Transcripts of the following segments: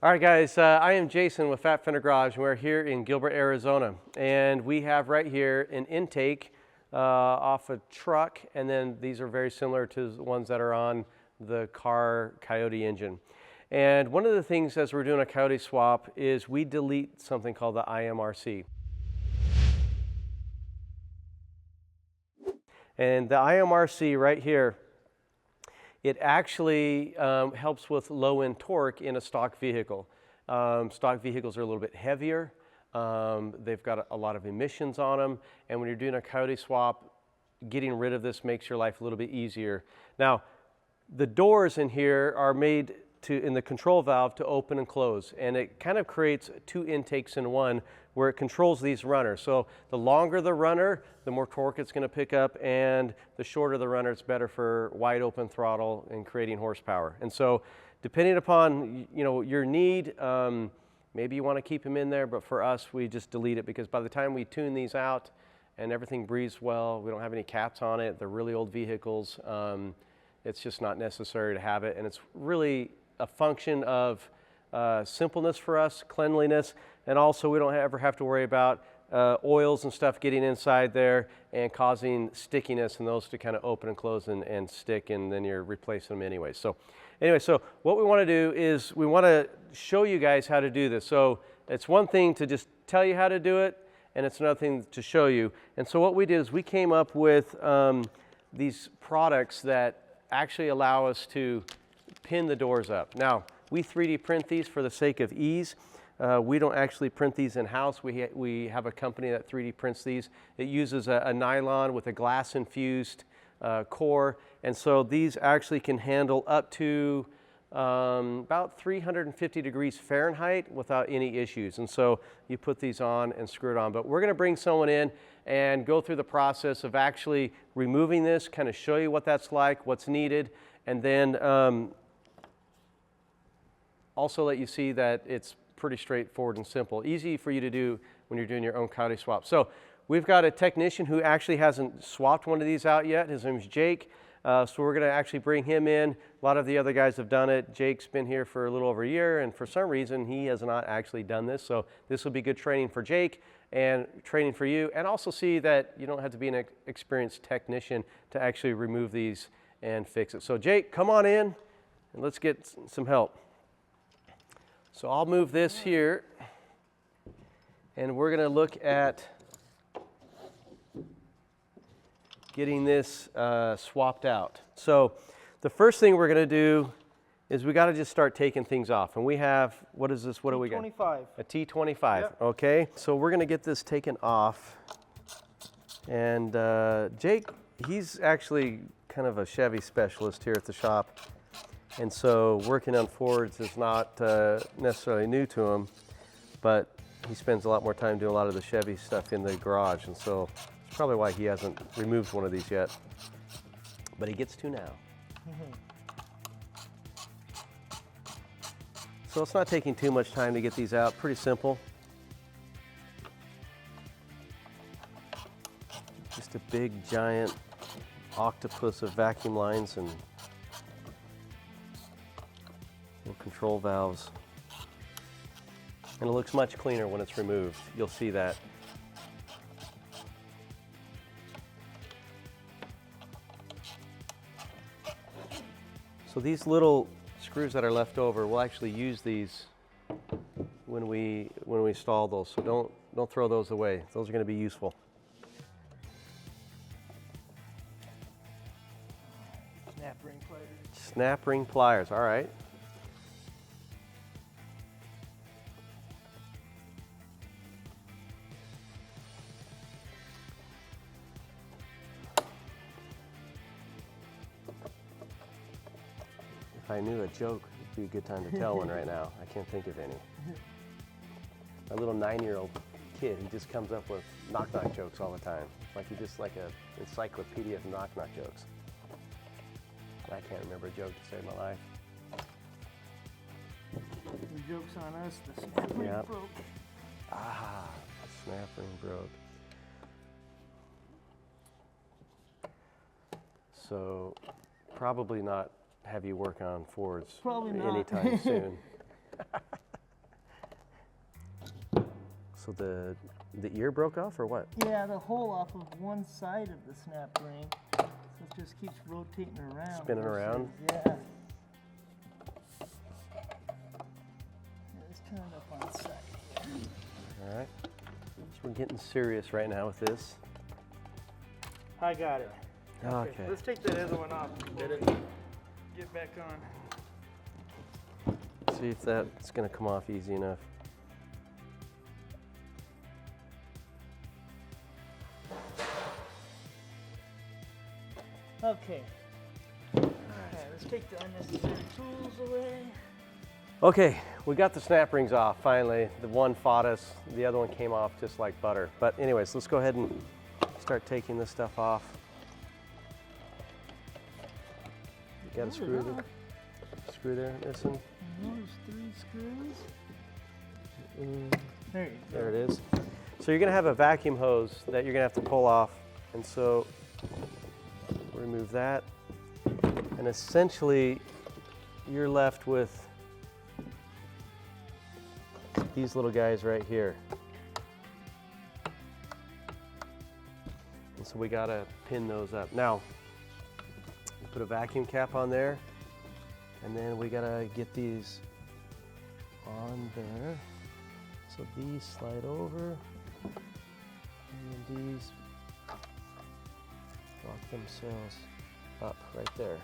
All right, guys, I am Jason with Fender Garage, and we're here in Gilbert, Arizona. And we have right here an intake off a truck, and then these are very similar to the ones that are on the car Coyote engine. And one of the things as we're doing a Coyote swap is we delete something called the IMRC. And the IMRC right here, it actually helps with low-end torque in a stock vehicle. Stock vehicles are a little bit heavier. They've got a lot of emissions on them. And when you're doing a Coyote swap, getting rid of this makes your life a little bit easier. Now, the doors in here are made in the control valve to open and close. And it kind of creates two intakes in one where it controls these runners. So the longer the runner, the more torque it's going to pick up, and the shorter the runner, it's better for wide open throttle and creating horsepower. And so depending upon your need, maybe you want to keep them in there, but for us, we just delete it because by the time we tune these out and everything breathes well, we don't have any caps on it, they're really old vehicles, it's just not necessary to have it, and it's really a function of simpleness for us, cleanliness, and also we don't ever have to worry about oils and stuff getting inside there and causing stickiness and those to kind of open and close and stick, and then you're replacing them anyway. So anyway, so what we want to do is we want to show you guys how to do this. So it's one thing to just tell you how to do it, and it's another thing to show you. And so what we did is we came up with these products that actually allow us to pin the doors up. Now, we 3D print these for the sake of ease. We don't actually print these in-house. We have a company that 3D prints these. It uses a nylon with a glass-infused core, and so these actually can handle up to about 350 degrees Fahrenheit without any issues. And so you put these on and screw it on. But we're going to bring someone in and go through the process of actually removing this, kind of show you what that's like, what's needed, and then also let you see that it's pretty straightforward and simple. Easy for you to do when you're doing your own Coyote swap. So we've got a technician who actually hasn't swapped one of these out yet. His name is Jake. So we're going to actually bring him in. A lot of the other guys have done it. Jake's been here for a little over a year, and for some reason he has not actually done this. So this will be good training for Jake and training for you, and also see that you don't have to be an experienced technician to actually remove these and fix it. So Jake, come on in and let's get some help. So I'll move this here, and we're going to look at getting this swapped out. So the first thing we're going to do is we got to just start taking things off. And we have, what is this? What do we got? T25. A T25, Yep. Okay. So we're going to get this taken off. And Jake, he's actually kind of a Chevy specialist here at the shop. And so working on Fords is not necessarily new to him, but he spends a lot more time doing a lot of the Chevy stuff in the garage. And so it's probably why he hasn't removed one of these yet, but he gets to now. So it's not taking too much time to get these out. Pretty simple. Just a big giant octopus of vacuum lines and control valves. And it looks much cleaner when it's removed. You'll see that. So these little screws that are left over, we'll actually use these when we install those. So don't throw those away. Those are going to be useful. Snap ring pliers. Snap ring pliers. All right. If I knew a joke, it'd be a good time to tell one right now. I can't think of any. My little 9-year-old kid, he just comes up with knock-knock jokes all the time. Like he's just like an encyclopedia of knock-knock jokes. I can't remember a joke to save my life. The joke's on us, the snap ring Yep. broke. Ah, the snap ring broke. So probably not have you work on Fords Probably not. anytime soon. So the ear broke off or what? Yeah, the hole off of one side of the snap ring. So it just keeps rotating around. Spinning around? Yeah. Yeah, let's turn it up on the side here. All right. So we're getting serious right now with this. I got it. Okay. Let's take that other one off. Get back on. See if that's going to come off easy enough. Okay. All right, let's take the unnecessary tools away. Okay, we got the snap rings off finally. The one fought us, the other one came off just like butter. But anyways, let's go ahead and start taking this stuff off. You got a screw there missing? There's 3 screws. There you go. There it is. So you're gonna have a vacuum hose that you're gonna have to pull off. And so remove that. And essentially you're left with these little guys right here. And so we gotta pin those up. Now, put a vacuum cap on there, and then we gotta get these on there. So these slide over, and these lock themselves up right there.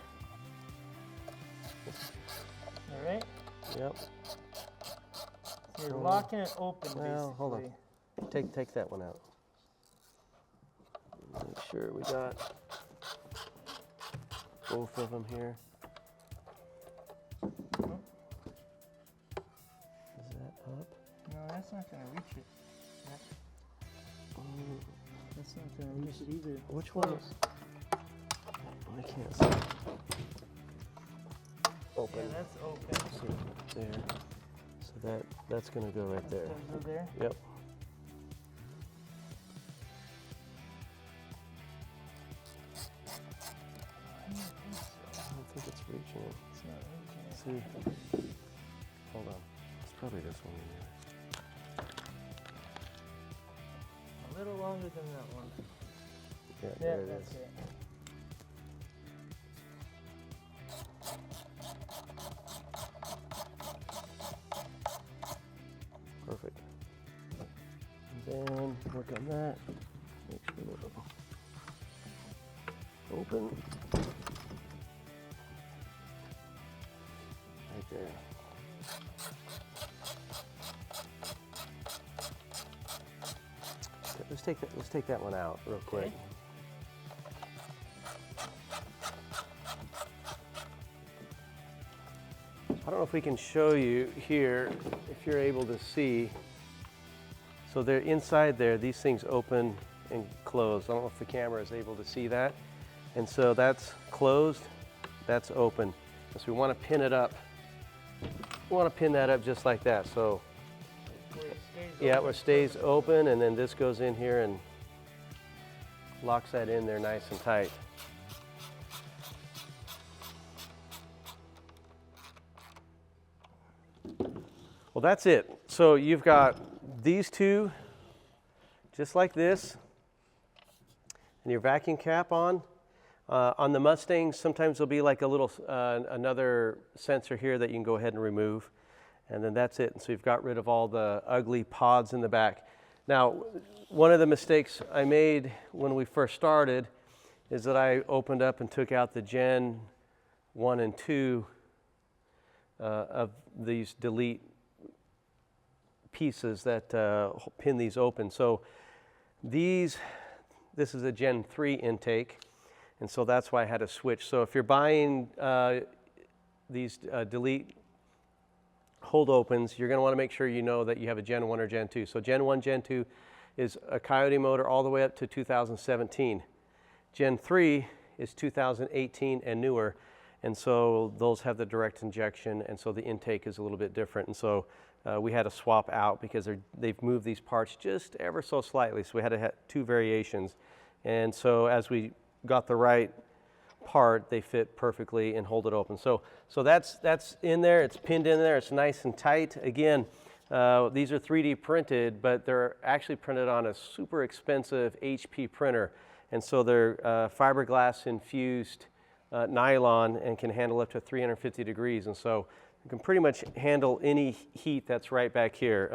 All right. Yep. So you're locking it open, Well, basically. hold on. Take that one out. Make sure we got both of them here. Oh. Is that up? No, that's not going to reach it. That's not going to reach it either. Which one? I can't see. Open. Yeah, that's open. See, there. So that's gonna go right there. Go there? Yep. I don't think it's reaching it. It's not reaching it. See. Hold on. It's probably this one. A little longer than that one. Yeah, Yeah, there it that's is. it. Perfect. And then work on that. Make sure they're open. Right there. Okay, let's take that one out real quick. Okay. I don't know if we can show you here, if you're able to see. So they're inside there, these things open and close. I don't know if the camera is able to see that. And so that's closed, that's open. And so we want to pin it up. We want to pin that up just like that. So Where it stays yeah, open. where it stays open, and then this goes in here and locks that in there nice and tight. Well, that's it. So you've got these two, just like this, and your vacuum cap on. On the Mustangs, sometimes there'll be like a little, another sensor here that you can go ahead and remove. And then that's it. And so you've got rid of all the ugly pods in the back. Now, one of the mistakes I made when we first started is that I opened up and took out the Gen 1 and 2 of these delete pieces that pin these open. So this is a Gen 3 intake, and so that's why I had to switch. So if you're buying these delete hold opens, you're going to want to make sure you know that you have a Gen 1 or Gen 2. So Gen 1, Gen 2 is a Coyote motor all the way up to 2017. Gen 3 is 2018 and newer, and so those have the direct injection, and so the intake is a little bit different. And so we had to swap out because they've moved these parts just ever so slightly, so we had to have two variations. And so as we got the right part, they fit perfectly and hold it open. So that's in there, it's pinned in there, it's nice and tight. Again, These are 3D printed, but they're actually printed on a super expensive HP printer. And so they're fiberglass infused nylon and can handle up to 350 degrees. And so you can pretty much handle any heat that's right back here.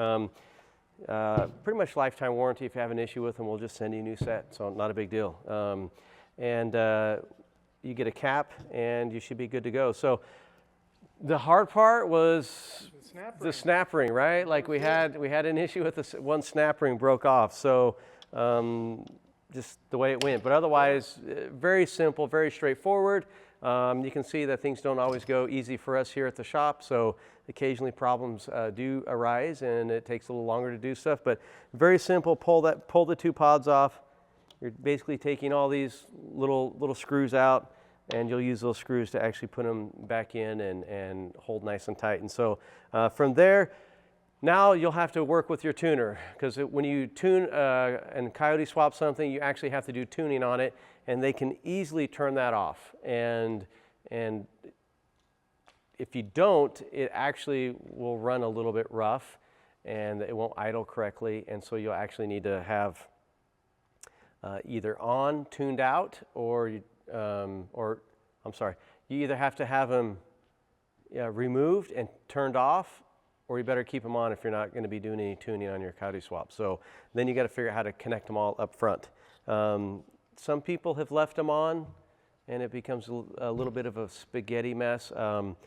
Pretty much lifetime warranty. If you have an issue with them, we'll just send you a new set. So not a big deal. You get a cap and you should be good to go. So the hard part was the snap ring, right? Like we had an issue with this one snap ring broke off. So just the way it went. But otherwise, very simple, very straightforward. You can see that things don't always go easy for us here at the shop. So occasionally problems do arise and it takes a little longer to do stuff. But very simple, pull the two pods off. You're basically taking all these little screws out, and you'll use those screws to actually put them back in and hold nice and tight. And so from there, now you'll have to work with your tuner, because when you tune and Coyote swap something, you actually have to do tuning on it, and they can easily turn that off. And if you don't, it actually will run a little bit rough, and it won't idle correctly, and so you'll actually need to have either on, tuned out, or I'm sorry, you either have to have them removed and turned off, or you better keep them on if you're not going to be doing any tuning on your Coyote swap. So then you got to figure out how to connect them all up front. Some people have left them on, and it becomes a little bit of a spaghetti mess. I'm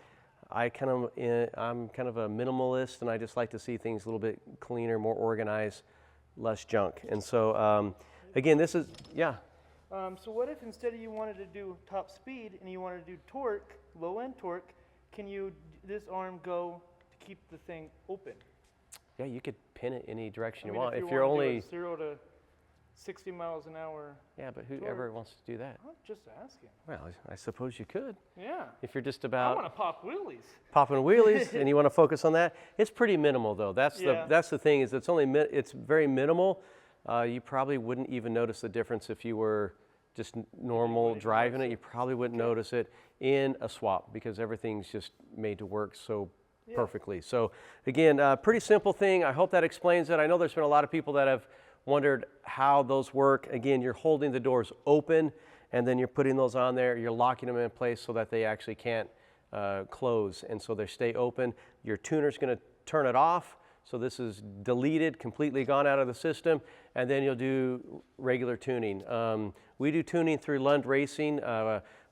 kind of a minimalist, and I just like to see things a little bit cleaner, more organized, less junk. And so again, this is, yeah. So what if instead of you wanted to do top speed and you wanted to do torque, low end torque, can this arm go to keep the thing open? Yeah, you could pin it any direction you want. If you're want to only do 0 to 60 miles an hour. Yeah, but whoever wants to do that? I'm just asking. Well, I suppose you could. Yeah. If you're just I about want to pop wheelies. popping wheelies and you want to focus on that, it's pretty minimal though. That's the thing, is it's very minimal. You probably wouldn't even notice the difference if you were just normal driving it. You probably wouldn't notice it in a swap, because everything's just made to work so perfectly. So again, pretty simple thing. I hope that explains it. I know there's been a lot of people that have wondered how those work. Again, you're holding the doors open, and then you're putting those on there. You're locking them in place so that they actually can't close, and so they stay open. Your tuner's going to turn it off. So this is deleted, completely gone out of the system, and then you'll do regular tuning. We do tuning through Lund Racing.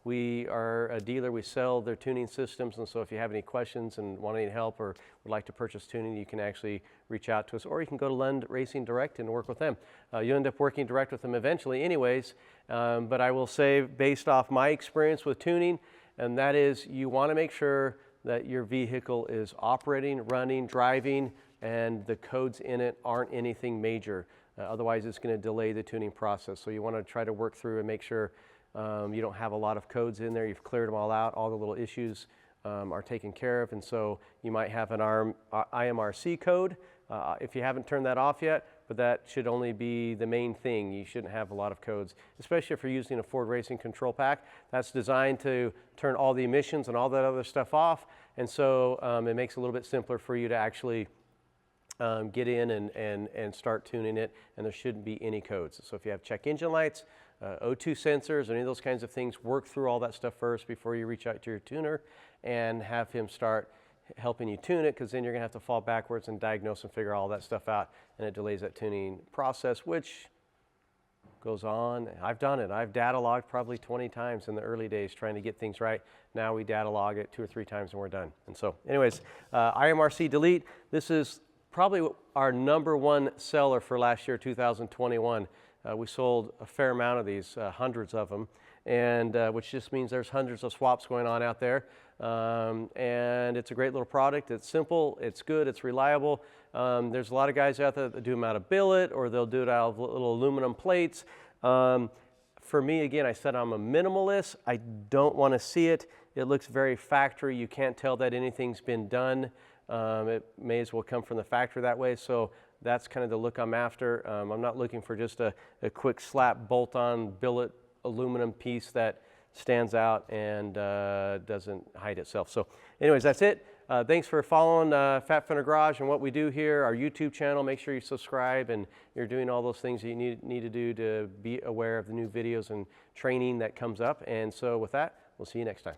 We are a dealer. We sell their tuning systems, and so if you have any questions and want any help or would like to purchase tuning, you can actually reach out to us, or you can go to Lund Racing Direct and work with them. You end up working direct with them eventually anyways, but I will say, based off my experience with tuning, and that is, you want to make sure that your vehicle is operating, running, driving, and the codes in it aren't anything major. Otherwise, it's going to delay the tuning process. So you want to try to work through and make sure you don't have a lot of codes in there. You've cleared them all out. All the little issues are taken care of. And so you might have an IMRC code if you haven't turned that off yet, but that should only be the main thing. You shouldn't have a lot of codes, especially if you're using a Ford Racing Control Pack. That's designed to turn all the emissions and all that other stuff off. And so it makes it a little bit simpler for you to actually get in and start tuning it, and there shouldn't be any codes. So if you have check engine lights, O2 sensors, any of those kinds of things, work through all that stuff first before you reach out to your tuner and have him start helping you tune it, because then you're going to have to fall backwards and diagnose and figure all that stuff out, and it delays that tuning process, which goes on. I've done it. I've data logged probably 20 times in the early days trying to get things right. Now we data log it 2 or 3 times and we're done. And so anyways, IMRC delete. This is probably our #1 seller for last year, 2021. We sold a fair amount of these, hundreds of them, and which just means there's hundreds of swaps going on out there. And it's a great little product. It's simple, it's good, it's reliable. There's a lot of guys out there that do them out of billet, or they'll do it out of little aluminum plates. For me, again, I said I'm a minimalist. I don't want to see it. It looks very factory. You can't tell that anything's been done. It may as well come from the factory that way. So that's kind of the look I'm after. I'm not looking for just a quick slap bolt-on billet aluminum piece that stands out and doesn't hide itself. So anyways, that's it. Thanks for following Fender Garage and what we do here, our YouTube channel. Make sure you subscribe and you're doing all those things that you need to do to be aware of the new videos and training that comes up. And so with that, we'll see you next time.